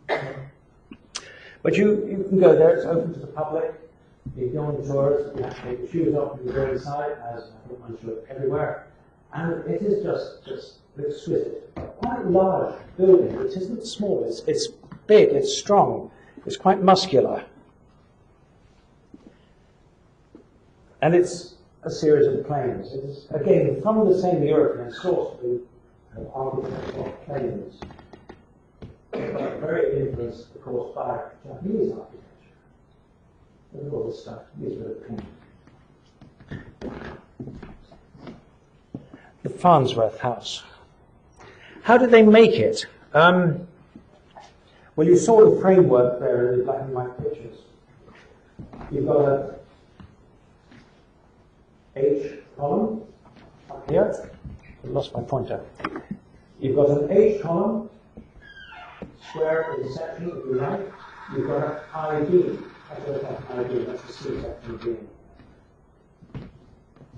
But you can go there, it's open to the public. You go on tours, you have to take your shoes off and you go inside, as I think one should everywhere. And it is just exquisite. Quite a large building. It isn't small, it's big, it's strong, it's quite muscular. And it's a series of planes. It's, again, from the same European source of architectural planes, but very influensed, of course, by Japanese architecture. Look at all this stuff. These are the paintings. The Farnsworth House. How did they make it? Well, you saw the framework there in the black and white pictures. You've got a H column up here. I've lost my pointer. You've got an H column, square intersection, if you like. You've got an ID. That's what an ID. That's the C section being.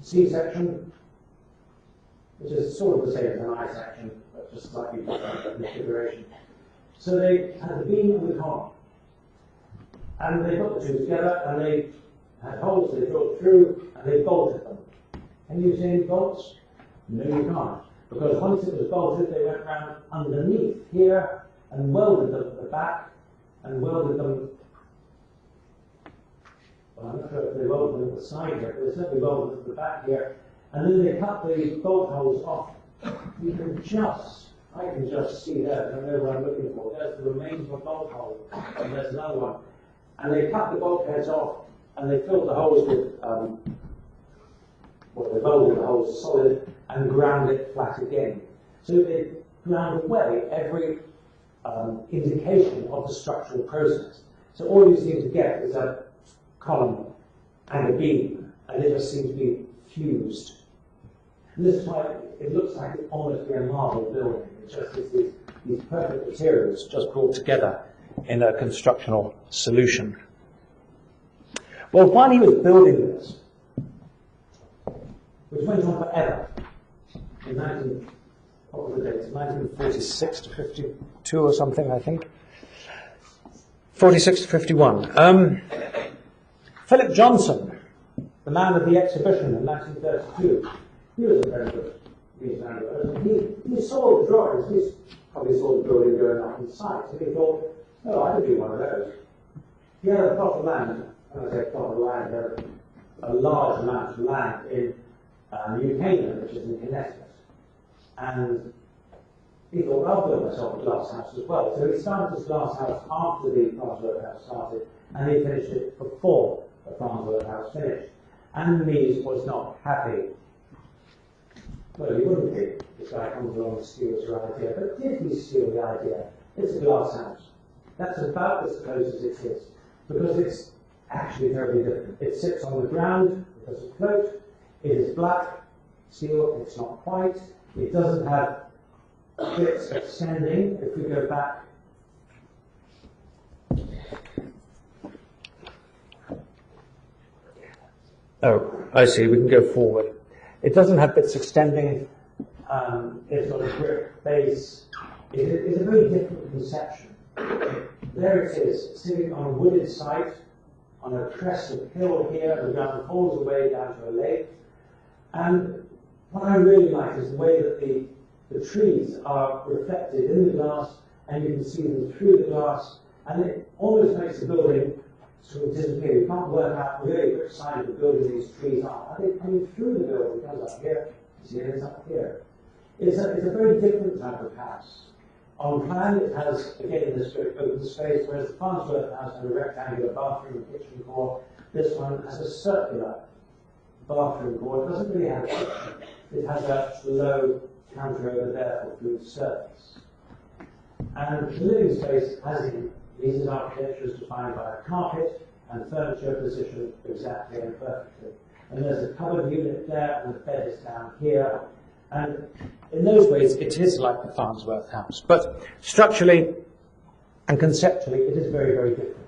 C section, which is sort of the same as an I section, but just slightly different configuration. So they had the beam and the column. And they put the two together, and they had holes they drilled through, and they bolted them. Can you see any bolts? No, you can't. Because once it was bolted, they went round underneath here, and welded them at the back, and welded them, well, I'm not sure if they welded them at the side here, but they certainly welded them at the back here, and then they cut these bolt holes off. You can just, I can just see that, I don't know what I'm looking for. There's the remains of a bolt hole, and there's another one. And they cut the bulkheads off, and they filled the holes with, well, they welded the holes solid and ground it flat again. So they ground away every indication of the structural process. So all you seem to get is a column and a beam, and they just seem to be fused. And this is why it looks like it almost be a marble building. It just is these perfect materials just brought together in a constructional solution. Well, while he was building this, which went on forever, in 1946 to 52 or something, I think. 46 to 51. Philip Johnson, the man of the exhibition in 1932, he was a very good designer. He saw the drawings, he probably saw the building going up in sight, and he thought, oh, I could do one of those. He had a plot of land, when I say plot of land, he had a large amount of land in New Canaan, which is in Connecticut. And he thought, well, I'll build myself a glass house as well. So he started his glass house after the Farnsworth House started, and he finished it before the Farnsworth House finished. And Mies was not happy. Well, he wouldn't be. This guy comes along and steals your idea. But did he steal the idea? It's a glass house. That's about as close as it is, because it's actually very different. It sits on the ground, it doesn't float, it is black steel, it's not white, it doesn't have bits extending. If we go back, oh, I see, we can go forward. It doesn't have bits extending, it's got a brick base. It's a very different conception. There it is, sitting on a wooded site, on a crest of hill here, the ground falls away down to a lake. And what I really like is the way that the trees are reflected in the glass, and you can see them through the glass, and it almost makes the building sort of disappear. You can't work out really which side of the building these trees are. Are they coming through the building? It comes up here, you see it's up here. It's a very different type of house. On plan, it has, again, this very open space, whereas the Farnsworth House had a rectangular bathroom and kitchen core. This one has a circular bathroom core. It doesn't really have a kitchen. It has a low counter over there for food service. And the living space, as in Mies's architecture, is defined by a carpet and furniture positioned exactly and perfectly. And there's a cupboard unit there, and the bed is down here. And in those ways, it is like the Farnsworth House. But structurally and conceptually, it is very, very different.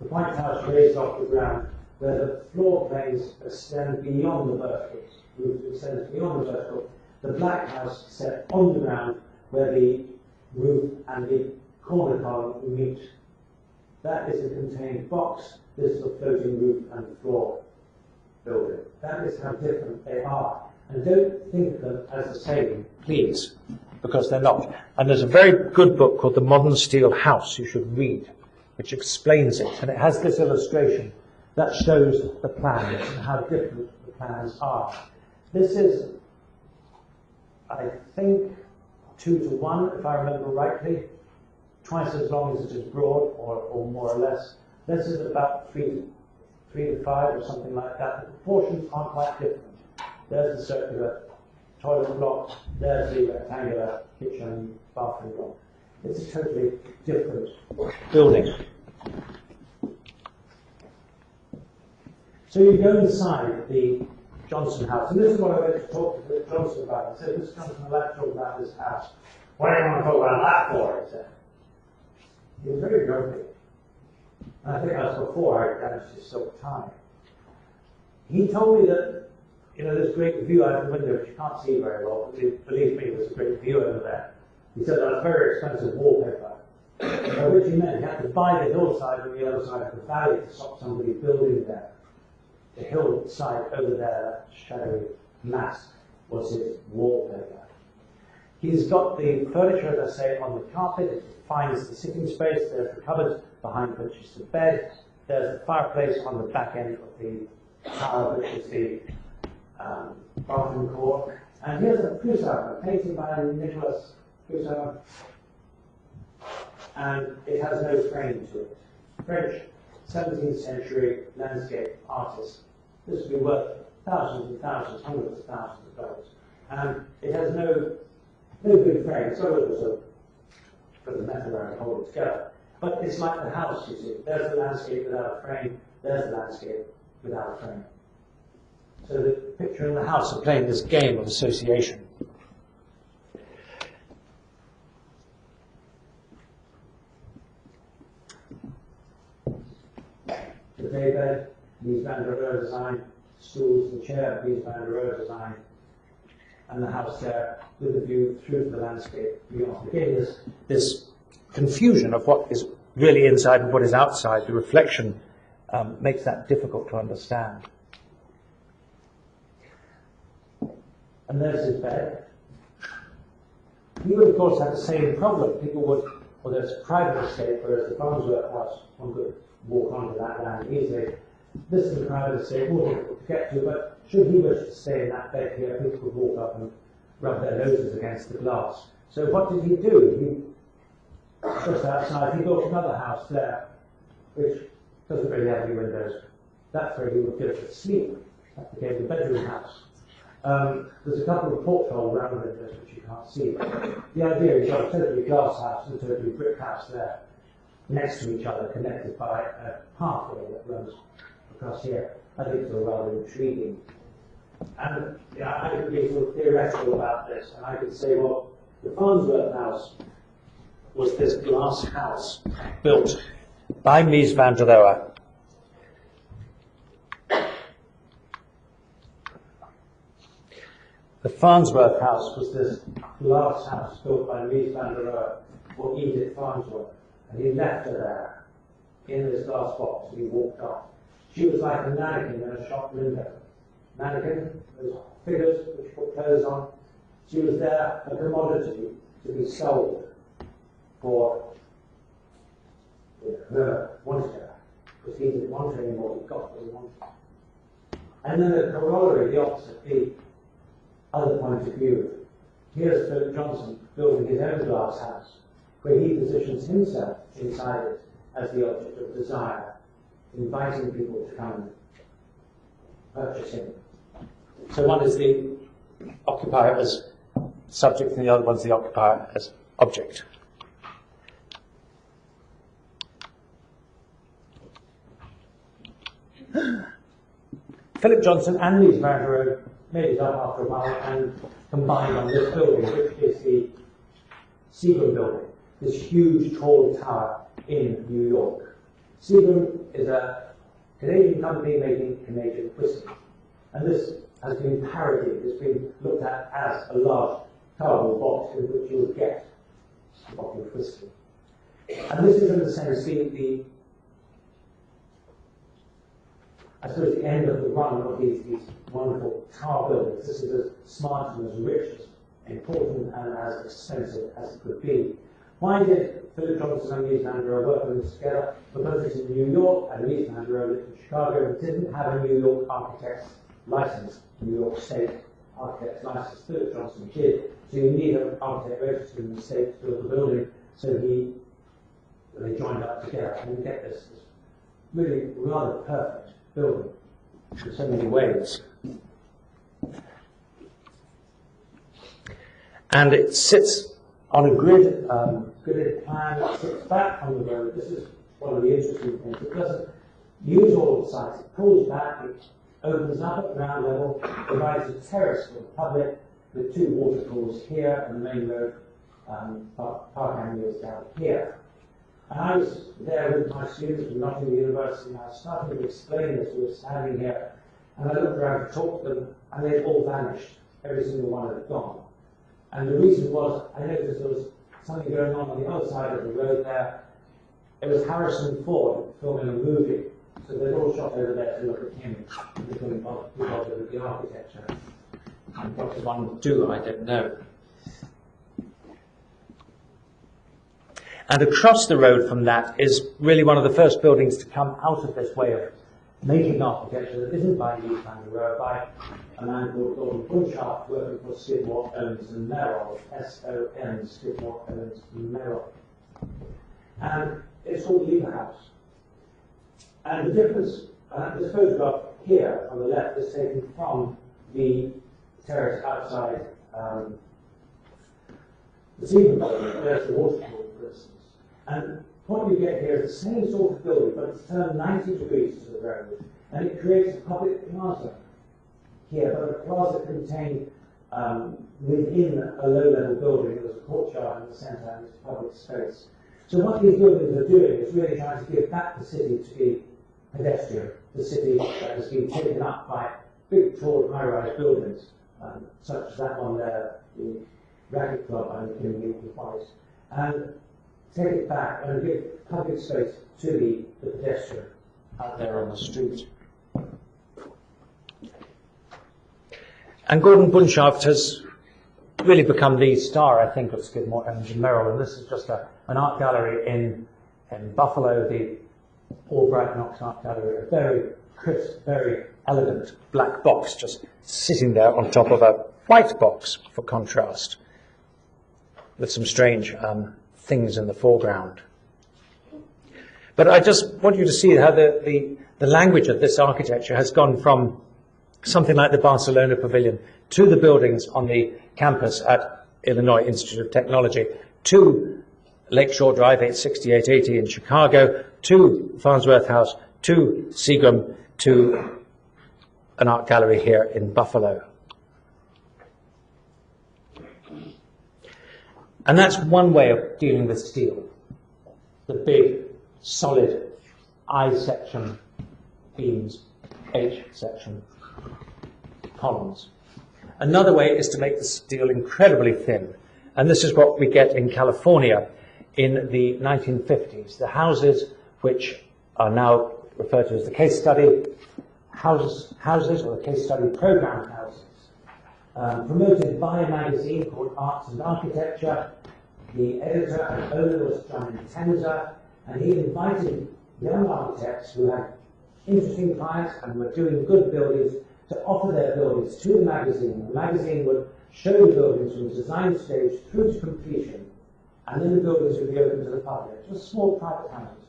The White House raised off the ground, where the floor planes extend beyond the vertical. The roof extends beyond the vertical. The Black House set on the ground, where the roof and the corner column we meet. That is a contained box. This is a floating roof and floor building. That is how different they are. And don't think of them as the same, please, because they're not. And there's a very good book called The Modern Steel House you should read, which explains it. And it has this illustration that shows the plans and how different the plans are. This is, I think, 2 to 1, if I remember rightly, twice as long as it is broad, or more or less. This is about 3 to 5 or something like that. The proportions are quite different. There's the circular toilet block, there's the rectangular kitchen, bathroom block. It's a totally different building. So you go inside the Johnson house, and this is what I went to talk to Johnson about. I said, Mr. Johnson, I'd like to talk about this house. What do you want to talk about that for? He said. He was very grumpy. And I think that was before I damaged his silk tie. He told me that, you know, this great view out of the window, which you can't see very well, but believe me, there's a great view over there. He said that's very expensive wallpaper. By which he meant he had to buy the hillside on the other side of the valley to stop somebody building there. The hillside over there, that shadowy mass, was his wallpaper. He's got the furniture, as I say, on the carpet. It defines the sitting space. There's the cupboard behind which is the bed. There's the fireplace on the back end of the tower, which is the bathroom core. And here's a Poussin, a painting by Nicholas Poussin. And it has no frame to it. French 17th century landscape artist. This would be worth thousands and thousands, hundreds of thousands of dollars. And it has no good frame. So it was a for the metal around to hold it together. But it's like the house, you see. There's the landscape without a frame. There's the landscape without a frame. So the picture and the house are playing this game of association. The daybed, Mies van der Rohe design, stools and chair, Mies van der Rohe design, and the house there with a view through to the landscape beyond. Again, this confusion of what is really inside and what is outside, the reflection makes that difficult to understand. And there's his bed. He would, of course, have the same problem. People would, well, there's a private estate, whereas the Farnsworth house, one could walk onto that land easily. This is a private estate, more difficult to get to, but should he wish to stay in that bed here, people could walk up and rub their noses against the glass. So what did he do? Just outside, he built another house there, which doesn't really have any windows. That's where he would go to sleep. That became the bedroom house. There's a couple of porthole round windows which you can't see. The idea is you've got a totally glass house and a totally brick house there, next to each other, connected by a pathway that runs across here. I think it's rather intriguing. And I could be sort of theoretical about this, and I could say, well, the Farnsworth house was this glass house built by Mies van der Rohe. The Farnsworth house was this glass house built by Mies van der Rohe for Edith Farnsworth. And he left her there in this glass box and he walked off. She was like a mannequin in a shop window. Mannequin, those figures which put clothes on. She was there, a commodity to be sold for whoever wanted her. Because he didn't want her anymore, he got what he wanted. And then the corollary, the opposite, the other point of view. Here's Philip Johnson building his own glass house, where he positions himself inside it as the object of desire, inviting people to come and purchase him. So one is the occupier as subject and the other one's the occupier as object. Philip Johnson and Mies van der Rohe made it up after a while and combined on this building, which is the Seagram building, this huge tall tower in New York. Seagram is a Canadian company making Canadian whiskey. And this has been parodied, it's been looked at as a large cardboard box in which you would get a bottle of whiskey. And this is in a sense I suppose the end of the run of these wonderful tower buildings. This is as smart and as rich, as important and as expensive as it could be. Why did Philip Johnson and Mies van der Rohe work on this together? Because it's in New York and Mies van der Rohe lived in Chicago and didn't have a New York architect's license, New York State architect's license. Philip Johnson did. So you need an architect registered in the state to build the building. So they joined up together and you get this really rather perfect building in so many ways. And it sits on a gridded plan, it sits back on the road. This is one of the interesting things. It doesn't use all the sites. It pulls back, it opens up at ground level, provides a terrace for the public with two waterfalls here and the main road, Park Avenue is down here. And I was there with my students from Nottingham University and I was starting to explain this. We were standing here and I looked around to talk to them and they'd all vanished. Every single one had gone. And the reason was, I noticed there was something going on the other side of the road there. It was Harrison Ford filming a movie. So they'd all shot over there to look at him and become bothered with the architecture. And what does one do? I don't know. And across the road from that is really one of the first buildings to come out of this way of making architecture that isn't by Mies van der Rohe, by a man called Gordon Bunshaft working for Skidmore, Owens and Merrill, S-O-N, Skidmore, Owens and Merrill. And it's called Lever House. And the difference, this photograph here on the left is taken from the terrace outside the Seaman building. There's the waterfall, for instance. And what you get here is the same sort of building, but it's turned 90 degrees to the road, and it creates a public plaza here, but a plaza contained within a low-level building. There's a courtyard in the centre and it's public space. So what these buildings are doing is really trying to give back the city to be pedestrian, the city that has been taken up by big, tall, high-rise buildings, such as that one there, the Racket Club and the King White, and take it back and give public space to the pedestrian out there on the street. And Gordon Bunshaft has really become the star, I think, of Skidmore, Owens and Merrill, and this is just an art gallery in Buffalo, the Albright Knox Art Gallery, a very crisp, very elegant black box just sitting there on top of a white box, for contrast, with some strange things in the foreground. But I just want you to see how the language of this architecture has gone from something like the Barcelona Pavilion to the buildings on the campus at Illinois Institute of Technology, to Lakeshore Drive 860-880 in Chicago, to Farnsworth House, to Seagram, to an art gallery here in Buffalo. And that's one way of dealing with steel. The big, solid I-section beams, H-section columns. Another way is to make the steel incredibly thin. And this is what we get in California in the 1950s. The houses, which are now referred to as the case study houses or the case study program houses, promoted by a magazine called Arts and Architecture. The editor and owner was John Tenza, and he invited young architects who had interesting clients and were doing good buildings to offer their buildings to the magazine. The magazine would show the buildings from the design stage through to completion, and then the buildings would be open to the public. It was small private houses.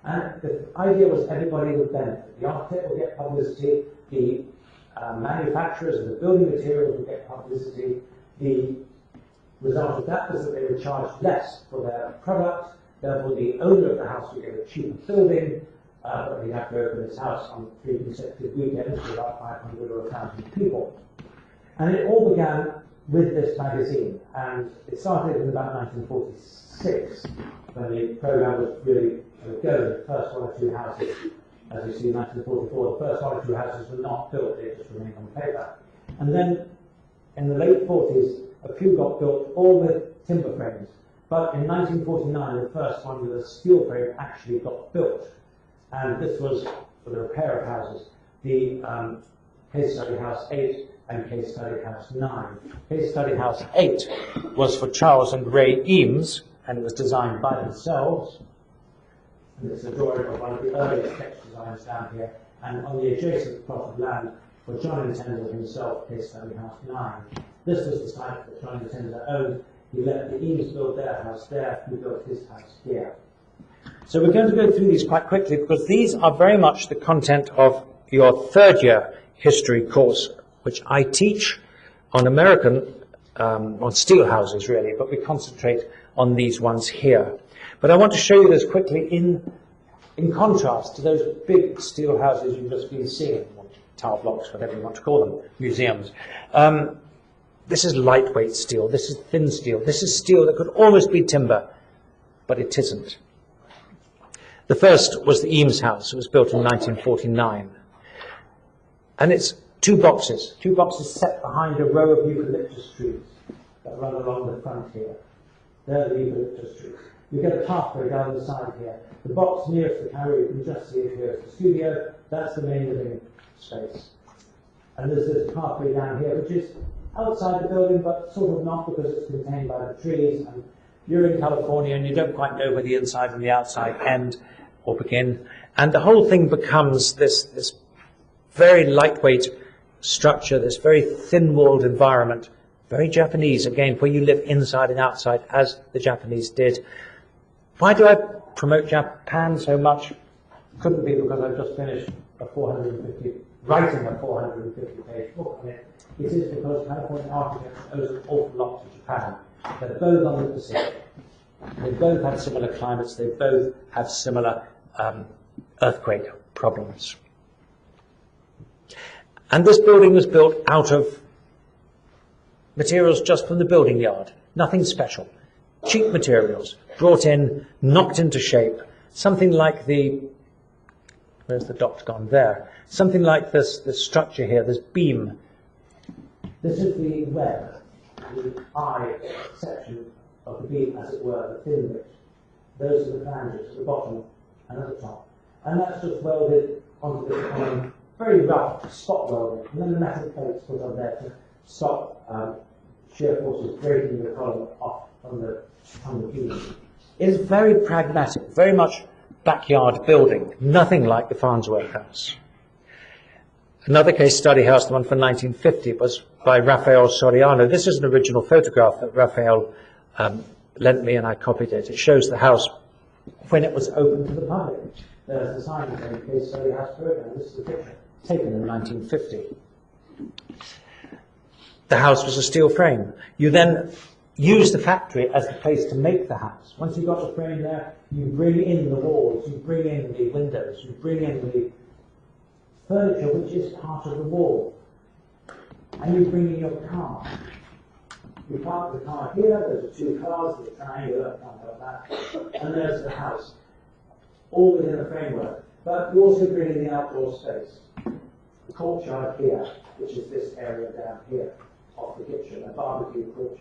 And the idea was everybody would benefit. The architect would get publicity, the manufacturers of the building materials would get publicity. The result of that was that they would charge less for their product, therefore the owner of the house would get a cheaper building, but he'd have to open his house on 3 consecutive weekends to about 500 or 1,000 people. And it all began with this magazine, and it started in about 1946, when the program was really going. The first one or two houses, as you see in 1944, the first one or two houses were not built, they just remained on paper. And then in the late 40s, a few got built, all with timber frames. But in 1949, the first one with a steel frame actually got built. And this was for the repair of houses. The Case Study House 8 and Case Study House 9. Case Study House 8 was for Charles and Ray Eames, and it was designed by themselves. And it's a drawing of one of the earliest sketch designs down here. And on the adjacent plot of land for John and Tender himself, Case Study House 9. This was the site that John and Tender owned. He let the Eames build their house there, he built his house here. So we're going to go through these quite quickly because these are very much the content of your third year history course, which I teach on on steel houses really, but we concentrate on these ones here. But I want to show you this quickly in contrast to those big steel houses you've just been seeing, or tower blocks, whatever you want to call them, museums. This is lightweight steel, this is thin steel, this is steel that could almost be timber, but it isn't. The first was the Eames house. It was built in 1949. And it's two boxes set behind a row of eucalyptus trees that run along the front here. They're the eucalyptus trees. You get a pathway down the side here. The box nearest the carrier, you can just see it here. It's the studio, that's the main living space. And there's this pathway down here, which is outside the building, but sort of not because it's contained by the trees. And you're in California and you don't quite know where the inside and the outside end or begin. And the whole thing becomes this very lightweight structure, this very thin-walled environment, very Japanese, again, where you live inside and outside, as the Japanese did. Why do I promote Japan so much? Couldn't be because I've just finished writing a 450-page book on it. It is because California architecture owes an awful lot to Japan. They're both on the Pacific. They both have similar climates. They both have similar earthquake problems. And this building was built out of materials just from the building yard. Nothing special. Cheap materials, brought in, knocked into shape. Something like where's the dot gone there? Something like this structure here, this beam. This is the web, the eye section of the beam, as it were, the thin bit. Those are the flanges at the bottom and at the top. And that's just welded onto this column, very rough spot welding, and then the metal plates put on there to stop shear forces breaking the column off from the beam. It is very pragmatic, very much backyard building, nothing like the Farnsworth House. Another case study house, the one from 1950, was by Raphael Soriano. This is an original photograph that Raphael lent me, and I copied it. It shows the house when it was open to the public. There's the sign saying Case Study House Program. This is the picture taken in 1950. The house was a steel frame. You then use the factory as the place to make the house. Once you've got the frame there, you bring in the walls, you bring in the windows, you bring in the furniture which is part of the wall. And you bring in your car. You park the car here, there's two cars, there's a triangular, like that, and there's the house. All within a framework. But you also bring in the outdoor space. The courtyard here, which is this area down here, off the kitchen, a barbecue courtyard.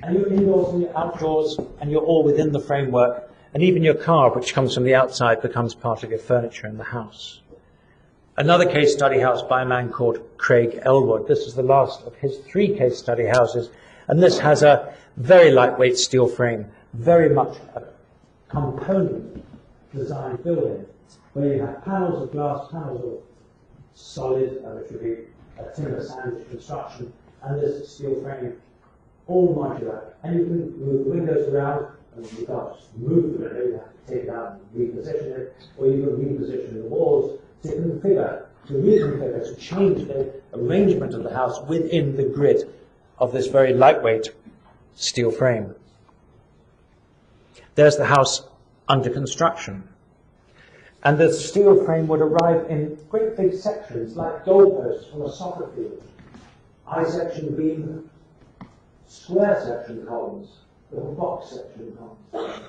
And you're indoors and you're outdoors, and you're all within the framework. And even your car, which comes from the outside, becomes part of your furniture in the house. Another case study house by a man called Craig Elwood. This is the last of his 3 case study houses. And this has a very lightweight steel frame, very much a component design building, where you have panels of glass, panels of solid, which would be a timber sandwich construction, and this steel frame, all modular. And you can move the windows around, and you can't just move the window, you have to take it out and reposition it, or you can reposition the walls to configure, to reconfigure, to change the arrangement of the house within the grid of this very lightweight steel frame. There's the house under construction. And the steel frame would arrive in great big sections, like goalposts from a soccer field. I-section beam, square section columns, little box section columns.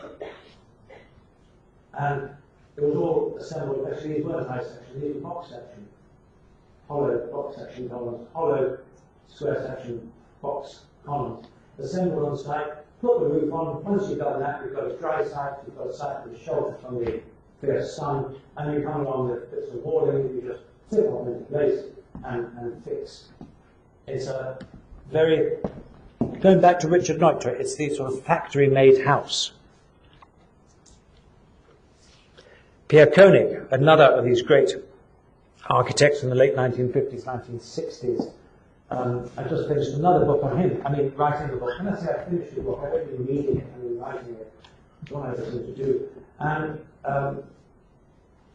And it was all assembled, actually these weren't I-section, these were box section. Hollow box section columns, hollow square section box columns, assembled on site, put the roof on. Once you've done that, you've got a dry site, you've got a site with shelter from the fierce sun, and you come along with bits of walling, you just flip them into place and fix. It's a very, going back to Richard Neutra, it's the sort of factory-made house. Pierre Koenig, another of these great architects in the late 1950s, 1960s. I just finished another book on him. I mean, writing the book. When I say I finished the book, I don't mean reading it, I mean writing it. It's what I was going to do. And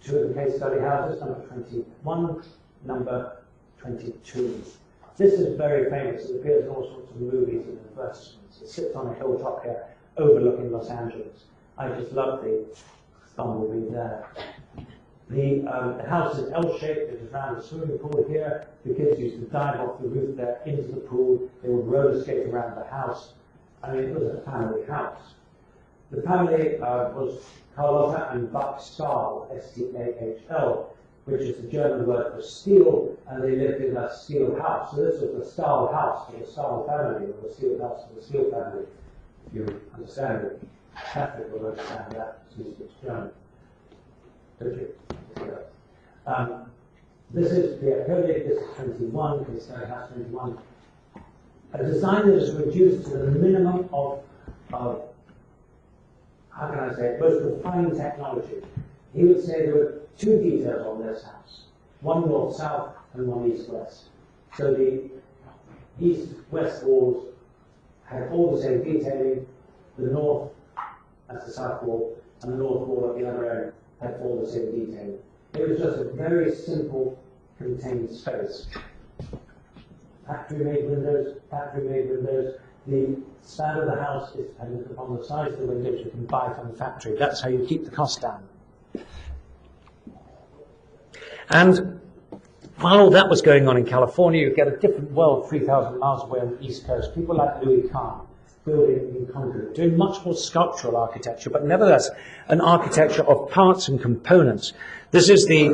two of the case study houses, number 21, number 22. This is very famous. It appears in all sorts of movies and advertisements. It sits on a hilltop here, overlooking Los Angeles. I just love the bumblebee there. The house is L-shaped. It is around a swimming pool here. The kids used to dive off the roof there into the pool. They would roller skate around the house. I mean, it was a family house. The family was Carlotta and Buck Stahl, S-T-A-H-L, which is the German word for steel, and they lived in a steel house. So this was the Stahl house for the Stahl family, or the steel house for the Steel family. If you understand it, Catholic will understand that, since it's German. Don't you? This is Pierre Koenig, this is 21, case study house 21. A design that is reduced to the minimum of how can I say it, most refined technology. He would say there were two details on this house, one north-south and one east-west. So the east-west walls had all the same detailing, the north, that's the south wall, and the north wall at the other end had all the same detailing. It was just a very simple, contained space. Factory-made windows, factory-made windows. The span of the house is dependent upon the size of the windows you can buy from the factory. That's how you keep the cost down. And while all that was going on in California, you get a different world 3,000 miles away on the East Coast. People like Louis Kahn, building in concrete, doing much more sculptural architecture, but nevertheless an architecture of parts and components. This is the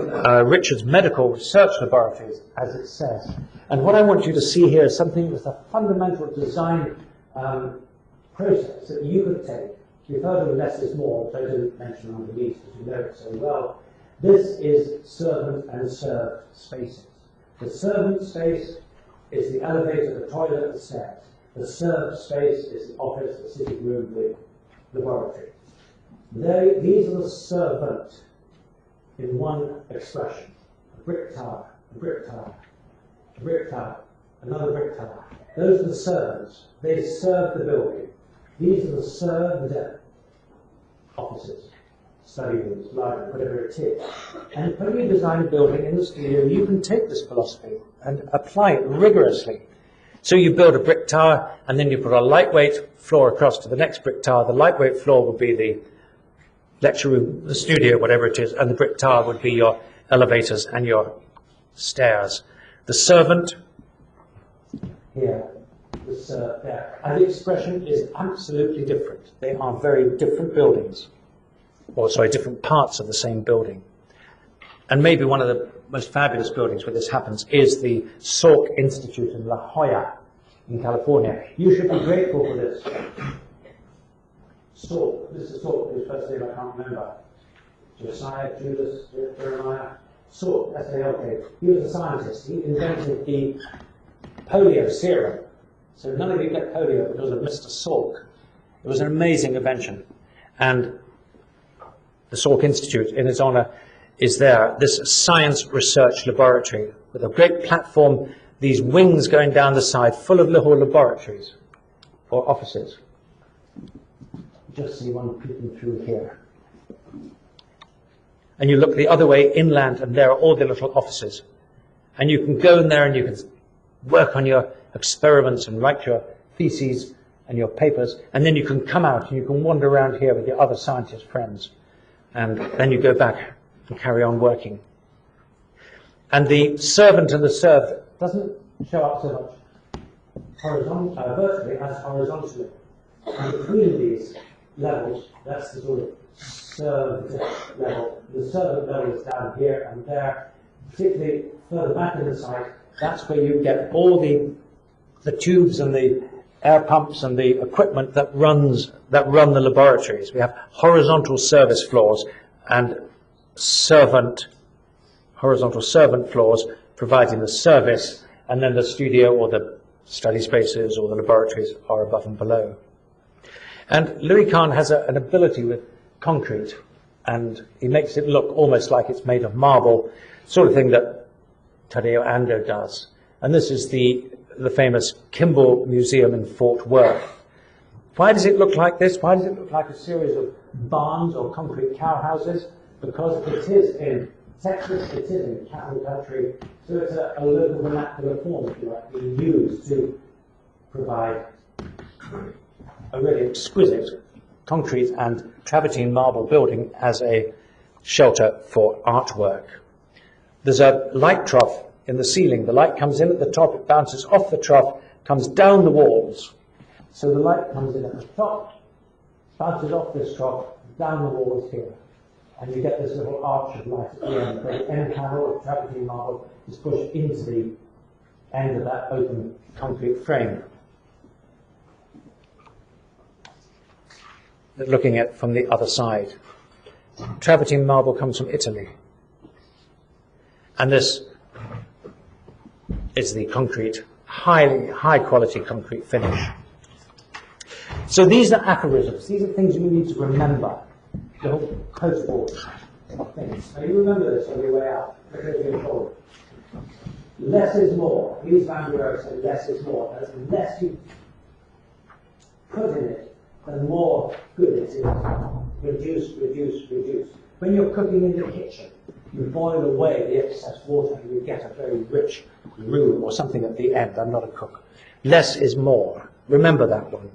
Richards Medical Research Laboratories, as it says. And what I want you to see here is something with a fundamental design process that you could take. You've heard of less is more, which I didn't mention on the list, as you know it so well. This is servant and served spaces. The servant space is the elevator, the toilet, the stairs. The served space is the office, the sitting room, the laboratory. These are the servant in one expression. A brick tower, a brick tower, a brick tower, another brick tower. Those are the servants. They serve the building. These are the served offices, study rooms, library, whatever it is. And when you design a building in the studio, you can take this philosophy and apply it rigorously. So you build a brick tower, and then you put a lightweight floor across to the next brick tower. The lightweight floor would be the lecture room, the studio, whatever it is, and the brick tower would be your elevators and your stairs. The servant here, there. And the expression is absolutely different. They are very different buildings, or sorry, different parts of the same building. And maybe one of the most fabulous buildings where this happens is the Salk Institute in La Jolla in California. You should be grateful for this. Salk, Mr. Salk, whose first name I can't remember. Josiah, Judas, Jeremiah. Salk, S-A-L-K. He was a scientist. He invented the polio serum. So none of you get polio because of Mr. Salk. It was an amazing invention. And the Salk Institute, in its honor, is there, this science research laboratory with a great platform, these wings going down the side, full of little laboratories or offices. Just see one peeking through here. And you look the other way inland, and there are all the little offices. And you can go in there and you can work on your experiments and write your theses and your papers, and then you can come out and you can wander around here with your other scientist friends. And then you go back and carry on working. And the servant and the served doesn't show up so much vertically as horizontally. And between these levels, that's the sort of served level. The servant level is down here and there, particularly further back in the site. That's where you get all the tubes and the air pumps and the equipment that run the laboratories. We have horizontal service floors and horizontal servant floors providing the service, and then the studio or the study spaces or the laboratories are above and below. And Louis Kahn has an ability with concrete, and he makes it look almost like it's made of marble, sort of thing that Tadeo Ando does. And this is the famous Kimball Museum in Fort Worth. Why does it look like this? Why does it look like a series of barns or concrete cow houses? Because it is in Texas, it is in cattle country, so it's a local vernacular form, if you like, being used to provide a really exquisite concrete and travertine marble building as a shelter for artwork. There's a light trough in the ceiling. The light comes in at the top, it bounces off the trough, comes down the walls. So the light comes in at the top, bounces off this trough, down the walls here. And you get this little arch of light at the end. The end panel of travertine marble is pushed into the end of that open concrete frame. Looking at from the other side. Travertine marble comes from Italy. And this is the concrete, high quality concrete finish. So these are aphorisms. These are things you need to remember. The whole post-war things. Now you remember this on your way out. Less is more. Louis van der Rohe said less is more. As less you put in it, the more good it is. Reduce, reduce, reduce. When you're cooking in the kitchen, you boil away the excess water and you get a very rich roux or something at the end. I'm not a cook. Less is more. Remember that one.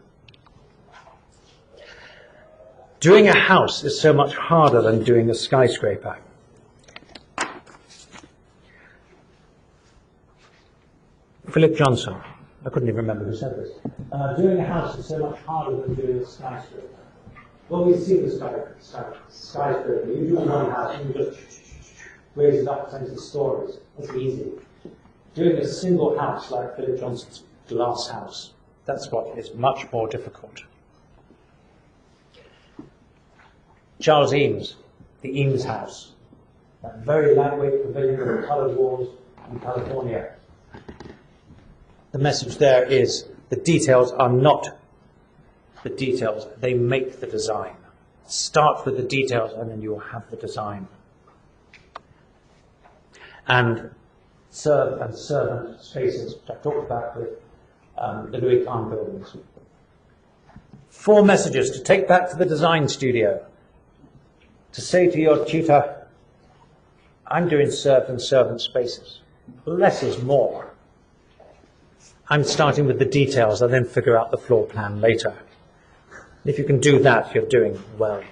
Doing a house is so much harder than doing a skyscraper. Philip Johnson. I couldn't even remember who said this. Doing a house is so much harder than doing a skyscraper. Well, we see the skyscraper. You do one house and you just raise it up 20 stories. That's easy. Doing a single house like Philip Johnson's glass house, that's what is much more difficult. Charles Eames, the Eames House, that very lightweight pavilion with coloured walls in California. The message there is the details are not the details, they make the design. Start with the details and then you will have the design. And serve and servant spaces, which I talked about with the Louis Kahn buildings. 4 messages to take back to the design studio. To say to your tutor, I'm doing served and servant spaces. Less is more. I'm starting with the details and then figure out the floor plan later. If you can do that, you're doing well.